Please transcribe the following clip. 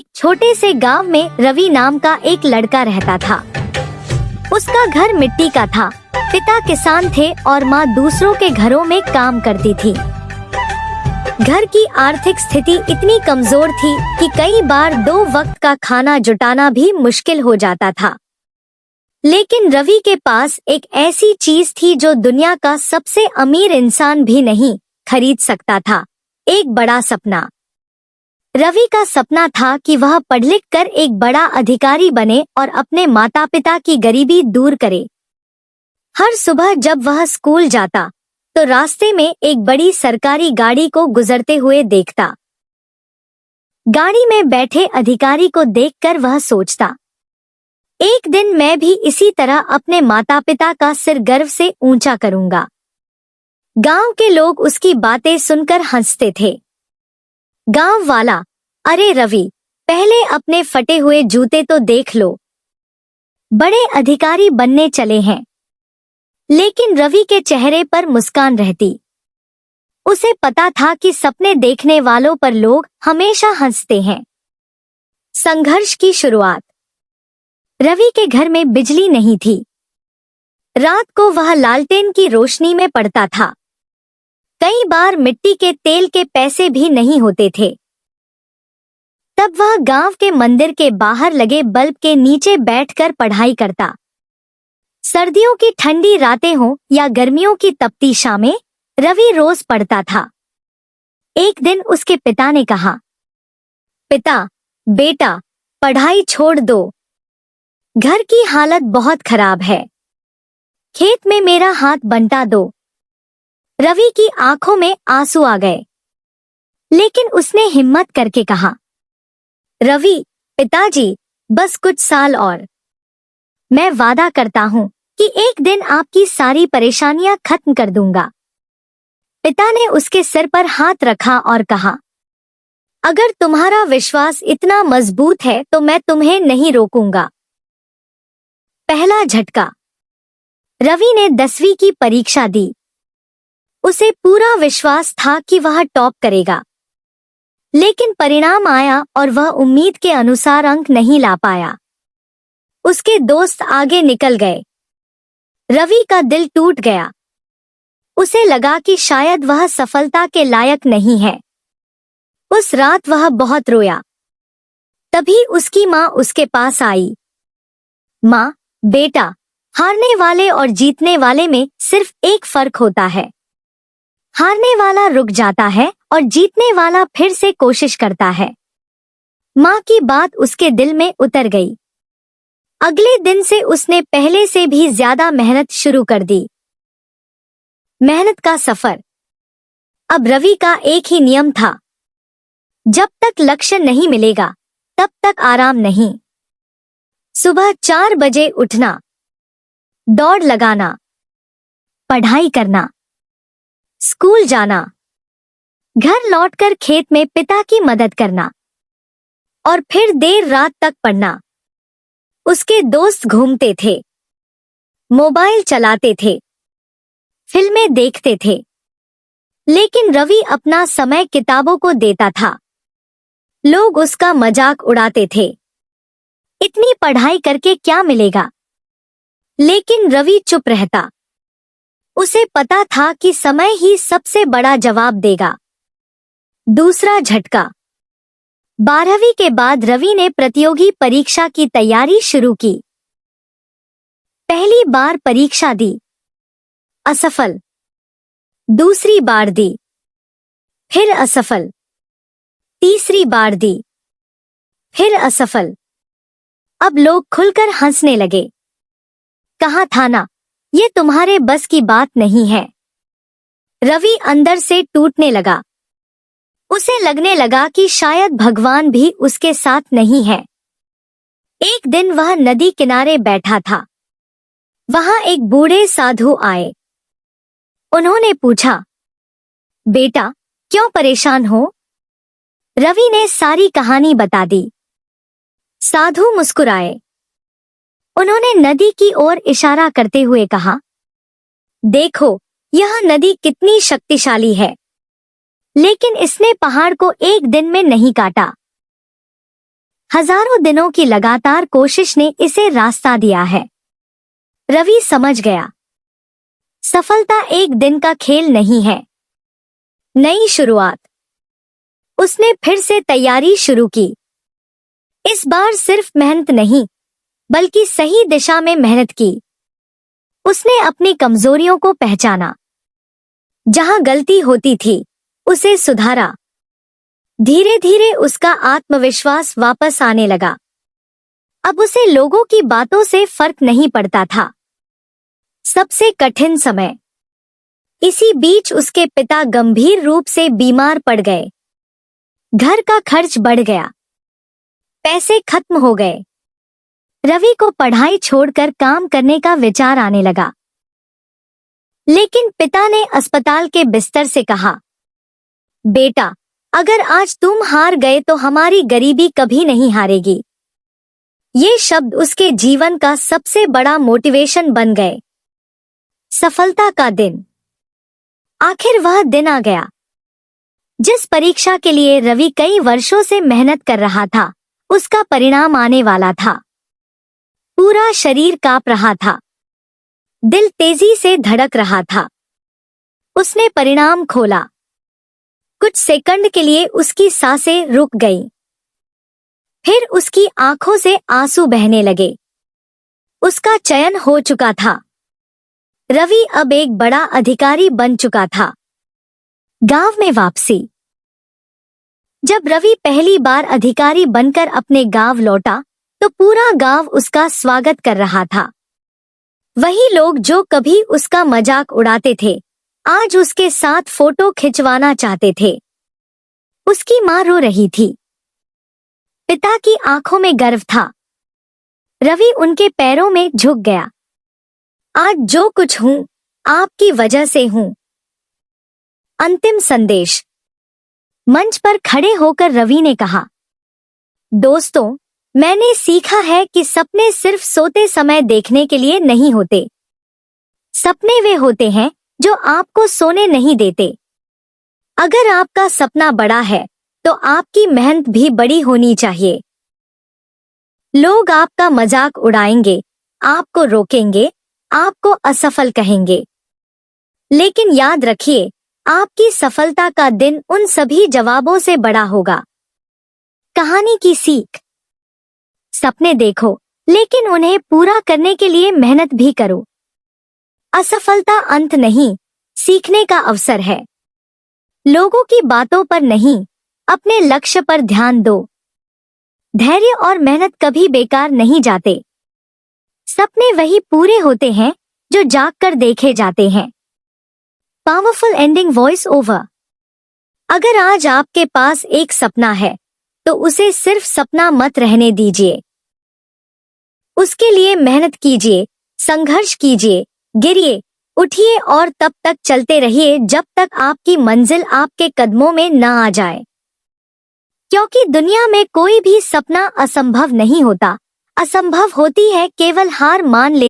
एक छोटे से गांव में रवि नाम का एक लड़का रहता था। उसका घर मिट्टी का था। पिता किसान थे और माँ दूसरों के घरों में काम करती थी। घर की आर्थिक स्थिति इतनी कमजोर थी कि कई बार 2 वक्त का खाना जुटाना भी मुश्किल हो जाता था। लेकिन रवि के पास एक ऐसी चीज थी जो दुनिया का सबसे अमीर इंसान भी नहीं खरीद सकता था, एक बड़ा सपना। रवि का सपना था कि वह पढ़ लिख कर एक बड़ा अधिकारी बने और अपने माता पिता की गरीबी दूर करे। हर सुबह जब वह स्कूल जाता तो रास्ते में एक बड़ी सरकारी गाड़ी को गुजरते हुए देखता। गाड़ी में बैठे अधिकारी को देखकर वह सोचता, एक दिन मैं भी इसी तरह अपने माता पिता का सिर गर्व से ऊंचा करूंगा। गांव के लोग उसकी बातें सुनकर हंसते थे। गांव वाला, अरे रवि, पहले अपने फटे हुए जूते तो देख लो, बड़े अधिकारी बनने चले हैं। लेकिन रवि के चेहरे पर मुस्कान रहती। उसे पता था कि सपने देखने वालों पर लोग हमेशा हंसते हैं। संघर्ष की शुरुआत। रवि के घर में बिजली नहीं थी। रात को वह लालटेन की रोशनी में पड़ता था। कई बार मिट्टी के तेल के पैसे भी नहीं होते थे। तब वह गांव के मंदिर के बाहर लगे बल्ब के नीचे बैठकर पढ़ाई करता। सर्दियों की ठंडी रातें हों या गर्मियों की तपती शामें, रवि रोज पढ़ता था। एक दिन उसके पिता ने कहा, पिता, बेटा, पढ़ाई छोड़ दो, घर की हालत बहुत खराब है, खेत में मेरा हाथ बंटा दो। रवि की आंखों में आंसू आ गए, लेकिन उसने हिम्मत करके कहा, रवि, पिताजी, बस कुछ साल और। मैं वादा करता हूं कि एक दिन आपकी सारी परेशानियां खत्म कर दूंगा। पिता ने उसके सिर पर हाथ रखा और कहा, अगर तुम्हारा विश्वास इतना मजबूत है तो मैं तुम्हें नहीं रोकूंगा। पहला झटका। रवि ने 10वीं की परीक्षा दी। उसे पूरा विश्वास था कि वह टॉप करेगा। लेकिन परिणाम आया और वह उम्मीद के अनुसार अंक नहीं ला पाया। उसके दोस्त आगे निकल गए। रवि का दिल टूट गया। उसे लगा कि शायद वह सफलता के लायक नहीं है। उस रात वह बहुत रोया। तभी उसकी माँ उसके पास आई। माँ, बेटा, हारने वाले और जीतने वाले में सिर्फ एक फर्क होता है। हारने वाला रुक जाता है और जीतने वाला फिर से कोशिश करता है। माँ की बात उसके दिल में उतर गई। अगले दिन से उसने पहले से भी ज्यादा मेहनत शुरू कर दी। मेहनत का सफर। अब रवि का एक ही नियम था, जब तक लक्ष्य नहीं मिलेगा तब तक आराम नहीं। सुबह 4 बजे उठना, दौड़ लगाना, पढ़ाई करना, स्कूल जाना, घर लौटकर खेत में पिता की मदद करना और फिर देर रात तक पढ़ना। उसके दोस्त घूमते थे, मोबाइल चलाते थे, फिल्में देखते थे, लेकिन रवि अपना समय किताबों को देता था। लोग उसका मजाक उड़ाते थे, इतनी पढ़ाई करके क्या मिलेगा? लेकिन रवि चुप रहता। उसे पता था कि समय ही सबसे बड़ा जवाब देगा। दूसरा झटका। 12वीं के बाद रवि ने प्रतियोगी परीक्षा की तैयारी शुरू की। पहली बार परीक्षा दी, असफल। दूसरी बार दी, फिर असफल। तीसरी बार दी, फिर असफल। अब लोग खुलकर हंसने लगे। कहा था ना, ये तुम्हारे बस की बात नहीं है। रवि अंदर से टूटने लगा। उसे लगने लगा कि शायद भगवान भी उसके साथ नहीं है। एक दिन वह नदी किनारे बैठा था। वहां एक बूढ़े साधु आए। उन्होंने पूछा, बेटा, क्यों परेशान हो? रवि ने सारी कहानी बता दी। साधु मुस्कुराए। उन्होंने नदी की ओर इशारा करते हुए कहा, देखो, यह नदी कितनी शक्तिशाली है, लेकिन इसने पहाड़ को एक दिन में नहीं काटा। हजारों दिनों की लगातार कोशिश ने इसे रास्ता दिया है। रवि समझ गया, सफलता एक दिन का खेल नहीं है, नई शुरुआत। उसने फिर से तैयारी शुरू की। इस बार सिर्फ मेहनत नहीं, बल्कि सही दिशा में मेहनत की। उसने अपनी कमजोरियों को पहचाना, जहां गलती होती थी उसे सुधारा। धीरे धीरे उसका आत्मविश्वास वापस आने लगा। अब उसे लोगों की बातों से फर्क नहीं पड़ता था। सबसे कठिन समय। इसी बीच उसके पिता गंभीर रूप से बीमार पड़ गए। घर का खर्च बढ़ गया, पैसे खत्म हो गए। रवि को पढ़ाई छोड़कर काम करने का विचार आने लगा। लेकिन पिता ने अस्पताल के बिस्तर से कहा, बेटा, अगर आज तुम हार गए तो हमारी गरीबी कभी नहीं हारेगी। ये शब्द उसके जीवन का सबसे बड़ा मोटिवेशन बन गए। सफलता का दिन। आखिर वह दिन आ गया, जिस परीक्षा के लिए रवि कई वर्षों से मेहनत कर रहा था, उसका परिणाम आने वाला था। पूरा शरीर कांप रहा था, दिल तेजी से धड़क रहा था। उसने परिणाम खोला। कुछ सेकंड के लिए उसकी सांसें रुक गईं। फिर उसकी आंखों से आंसू बहने लगे। उसका चयन हो चुका था। रवि अब एक बड़ा अधिकारी बन चुका था। गांव में वापसी। जब रवि पहली बार अधिकारी बनकर अपने गांव लौटा, तो पूरा गांव उसका स्वागत कर रहा था। वही लोग जो कभी उसका मजाक उड़ाते थे, आज उसके साथ फोटो खिंचवाना चाहते थे। उसकी मां रो रही थी। पिता की आंखों में गर्व था। रवि उनके पैरों में झुक गया। आज जो कुछ हूं, आपकी वजह से हूं। अंतिम संदेश। मंच पर खड़े होकर रवि ने कहा, दोस्तों, मैंने सीखा है कि सपने सिर्फ सोते समय देखने के लिए नहीं होते। सपने वे होते हैं जो आपको सोने नहीं देते। अगर आपका सपना बड़ा है, तो आपकी मेहनत भी बड़ी होनी चाहिए। लोग आपका मजाक उड़ाएंगे, आपको रोकेंगे, आपको असफल कहेंगे। लेकिन याद रखिए, आपकी सफलता का दिन उन सभी जवाबों से बड़ा होगा। कहानी की सीख। सपने देखो, लेकिन उन्हें पूरा करने के लिए मेहनत भी करो। असफलता अंत नहीं, सीखने का अवसर है। लोगों की बातों पर नहीं, अपने लक्ष्य पर ध्यान दो। धैर्य और मेहनत कभी बेकार नहीं जाते। सपने वही पूरे होते हैं जो जागकर देखे जाते हैं। Powerful ending voice over. अगर आज आपके पास एक सपना है, तो उसे सिर्फ सपना मत रहने दीजिए। उसके लिए मेहनत कीजिए, संघर्ष कीजिए, गिरिए, उठिए और तब तक चलते रहिए जब तक आपकी मंजिल आपके कदमों में न आ जाए। क्योंकि दुनिया में कोई भी सपना असंभव नहीं होता। असंभव होती है केवल हार मान ले